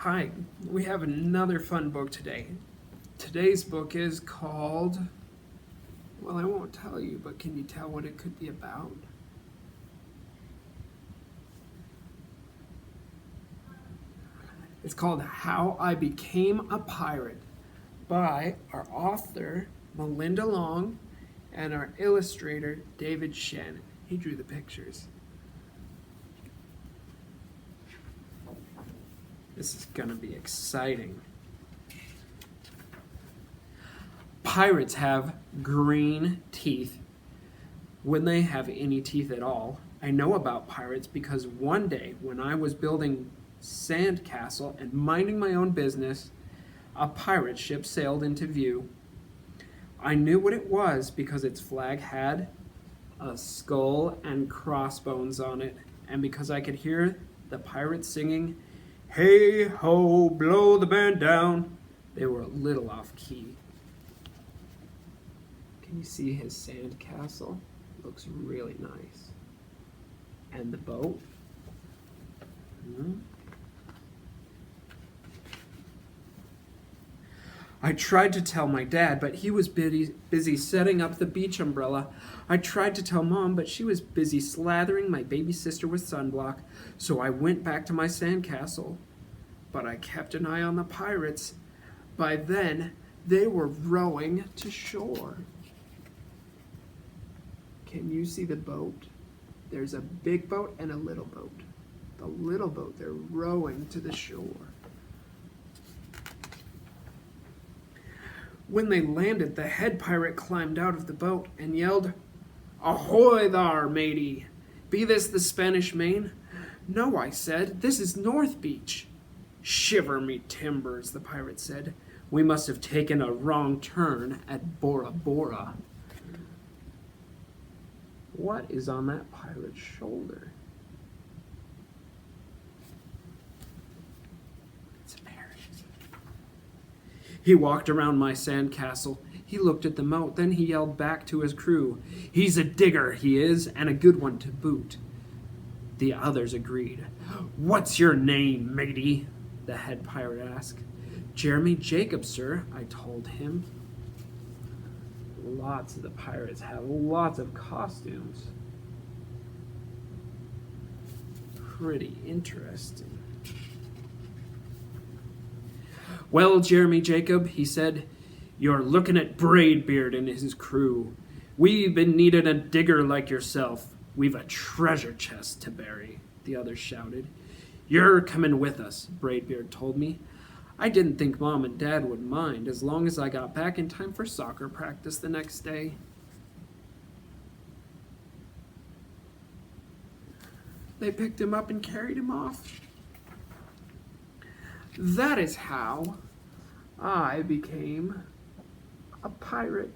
Hi, we have another fun book today. Today's book is called, well, I won't tell you, but can you tell what it could be about? It's called How I Became a Pirate by our author, Melinda Long, and our illustrator, David Shannon. He drew the pictures. This is going to be exciting. Pirates have green teeth when they have any teeth at all. I know about pirates because one day when I was building sandcastle and minding my own business, a pirate ship sailed into view. I knew what it was because its flag had a skull and crossbones on it, and because I could hear the pirates singing, "Hey ho, blow the band down." They were a little off key. Can you see his sand castle? Looks really nice. And the boat? I tried to tell my dad, but he was busy setting up the beach umbrella. I tried to tell Mom, but she was busy slathering my baby sister with sunblock, so I went back to my sandcastle. But I kept an eye on the pirates. By then, they were rowing to shore. Can you see the boat? There's a big boat and a little boat. The little boat, they're rowing to the shore. When they landed, the head pirate climbed out of the boat and yelled, "Ahoy thar, matey! Be this the Spanish Main?" "No," I said, "this is North Beach." "Shiver me timbers," the pirate said. "We must have taken a wrong turn at Bora Bora." What is on that pirate's shoulder? It's a parrot. He walked around my sandcastle. He looked at the moat, then he yelled back to his crew, "He's a digger, he is, and a good one to boot." The others agreed. "What's your name, matey?" the head pirate asked. "Jeremy Jacob, sir," I told him. Lots of the pirates have lots of costumes. Pretty interesting. "Well, Jeremy Jacob," he said, "you're looking at Braidbeard and his crew. We've been needing a digger like yourself. We've a treasure chest to bury," the others shouted. "You're coming with us," Braidbeard told me. I didn't think Mom and Dad would mind as long as I got back in time for soccer practice the next day. They picked him up and carried him off. That is how I became a pirate.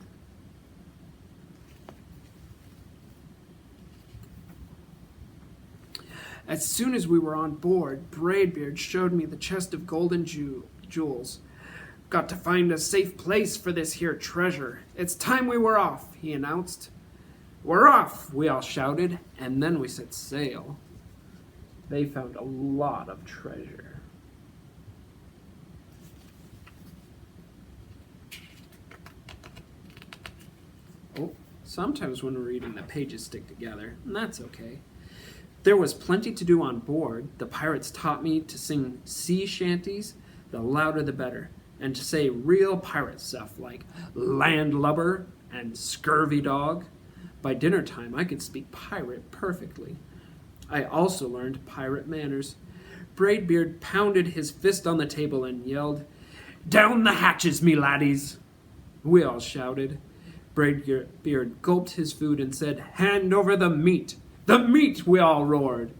As soon as we were on board, Braidbeard showed me the chest of golden jewels. "Got to find a safe place for this here treasure. It's time we were off," he announced. "We're off," we all shouted, and then we set sail. They found a lot of treasure. Oh, sometimes when we're reading, the pages stick together, and that's okay. There was plenty to do on board. The pirates taught me to sing sea shanties, the louder the better, and to say real pirate stuff like landlubber and scurvy dog. By dinner time, I could speak pirate perfectly. I also learned pirate manners. Braidbeard pounded his fist on the table and yelled, "Down the hatches, me laddies!" We all shouted. Braidbeard gulped his food and said, "Hand over the meat!" "The meat!" we all roared.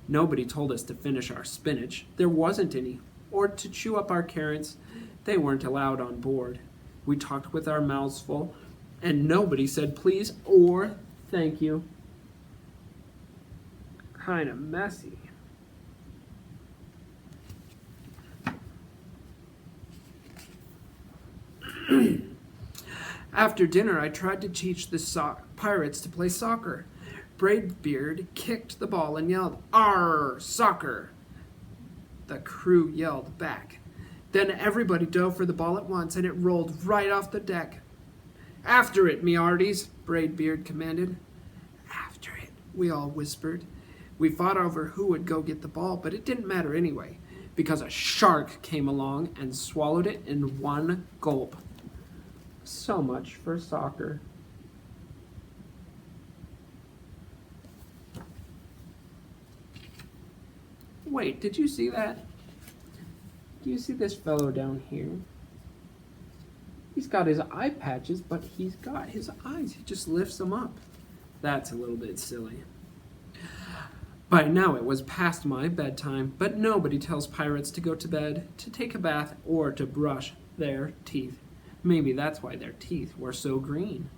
Nobody told us to finish our spinach. There wasn't any. Or to chew up our carrots. They weren't allowed on board. We talked with our mouths full, and nobody said please or thank you. Kind of messy. After dinner, I tried to teach the pirates to play soccer. Braidbeard kicked the ball and yelled, "Arr, soccer!" the crew yelled back. Then everybody dove for the ball at once, and it rolled right off the deck. "After it, me hearties," Braidbeard commanded. "After it," we all whispered. We fought over who would go get the ball, but it didn't matter anyway, because a shark came along and swallowed it in one gulp. So much for soccer. Wait, did you see that? Do you see this fellow down here? He's got his eye patches, but he's got his eyes. He just lifts them up. That's a little bit silly. By now it was past my bedtime, but nobody tells pirates to go to bed, to take a bath, or to brush their teeth. Maybe that's why their teeth were so green.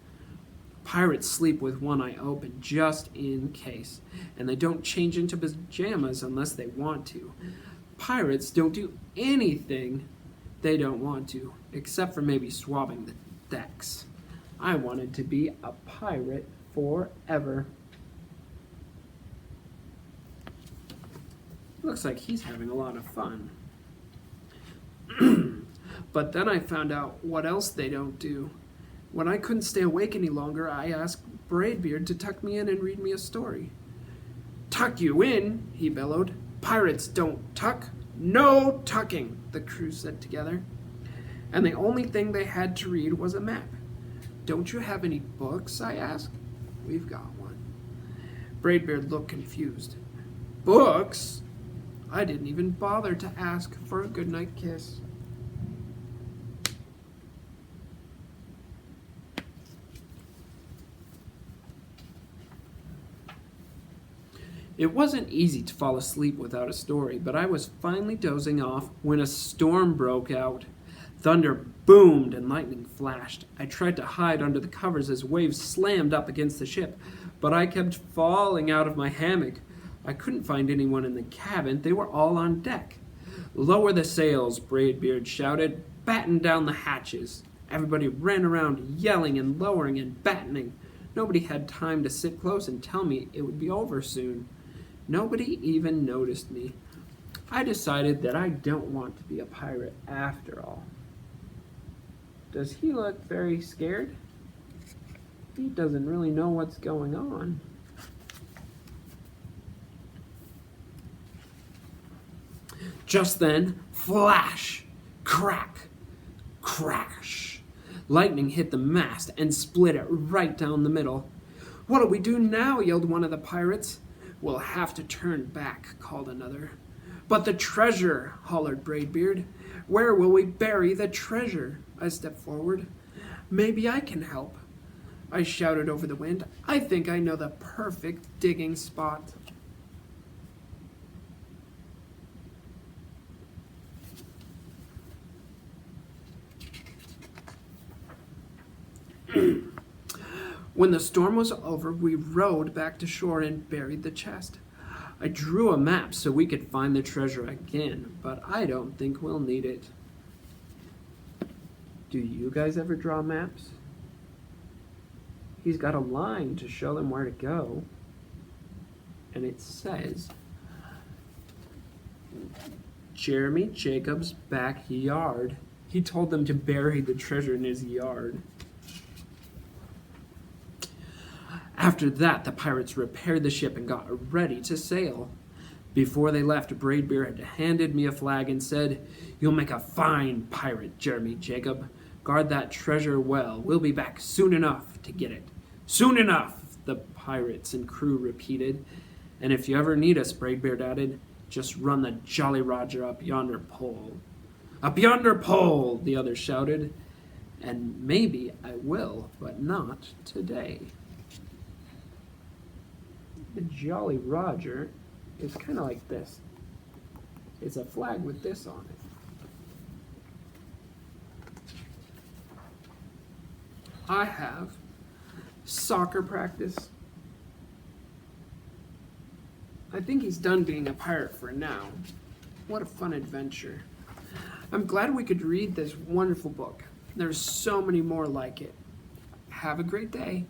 Pirates sleep with one eye open just in case, and they don't change into pajamas unless they want to. Pirates don't do anything they don't want to, except for maybe swabbing the decks. I wanted to be a pirate forever. Looks like he's having a lot of fun. But then I found out what else they don't do. When I couldn't stay awake any longer, I asked Braidbeard to tuck me in and read me a story. "Tuck you in?" he bellowed. "Pirates don't tuck. No tucking," the crew said together. And the only thing they had to read was a map. "Don't you have any books?" I asked. "We've got one." Braidbeard looked confused. "Books?" I didn't even bother to ask for a goodnight kiss. It wasn't easy to fall asleep without a story, but I was finally dozing off when a storm broke out. Thunder boomed and lightning flashed. I tried to hide under the covers as waves slammed up against the ship, but I kept falling out of my hammock. I couldn't find anyone in the cabin. They were all on deck. "Lower the sails," Braidbeard shouted. "Batten down the hatches." Everybody ran around yelling and lowering and battening. Nobody had time to sit close and tell me it would be over soon. Nobody even noticed me. I decided that I don't want to be a pirate after all. Does he look very scared? He doesn't really know what's going on. Just then, flash, crack, crash. Lightning hit the mast and split it right down the middle. "What'll we do now?" yelled one of the pirates. "We'll have to turn back," called another. "But the treasure," hollered Braidbeard. "Where will we bury the treasure?" I stepped forward. "Maybe I can help," I shouted over the wind. "I think I know the perfect digging spot." When the storm was over, we rowed back to shore and buried the chest. I drew a map so we could find the treasure again, but I don't think we'll need it. Do you guys ever draw maps? He's got a line to show them where to go, and it says, "Jeremy Jacob's backyard." He told them to bury the treasure in his yard. After that, the pirates repaired the ship and got ready to sail. Before they left, Braidbeard handed me a flag and said, "You'll make a fine pirate, Jeremy Jacob. Guard that treasure well. We'll be back soon enough to get it." "Soon enough," the pirates and crew repeated. "And if you ever need us," Braidbeard added, "just run the Jolly Roger up yonder pole." "Up yonder pole," the others shouted. "And maybe I will, but not today." The Jolly Roger is kind of like this. It's a flag with this on it. I have soccer practice. I think he's done being a pirate for now. What a fun adventure. I'm glad we could read this wonderful book. There's so many more like it. Have a great day.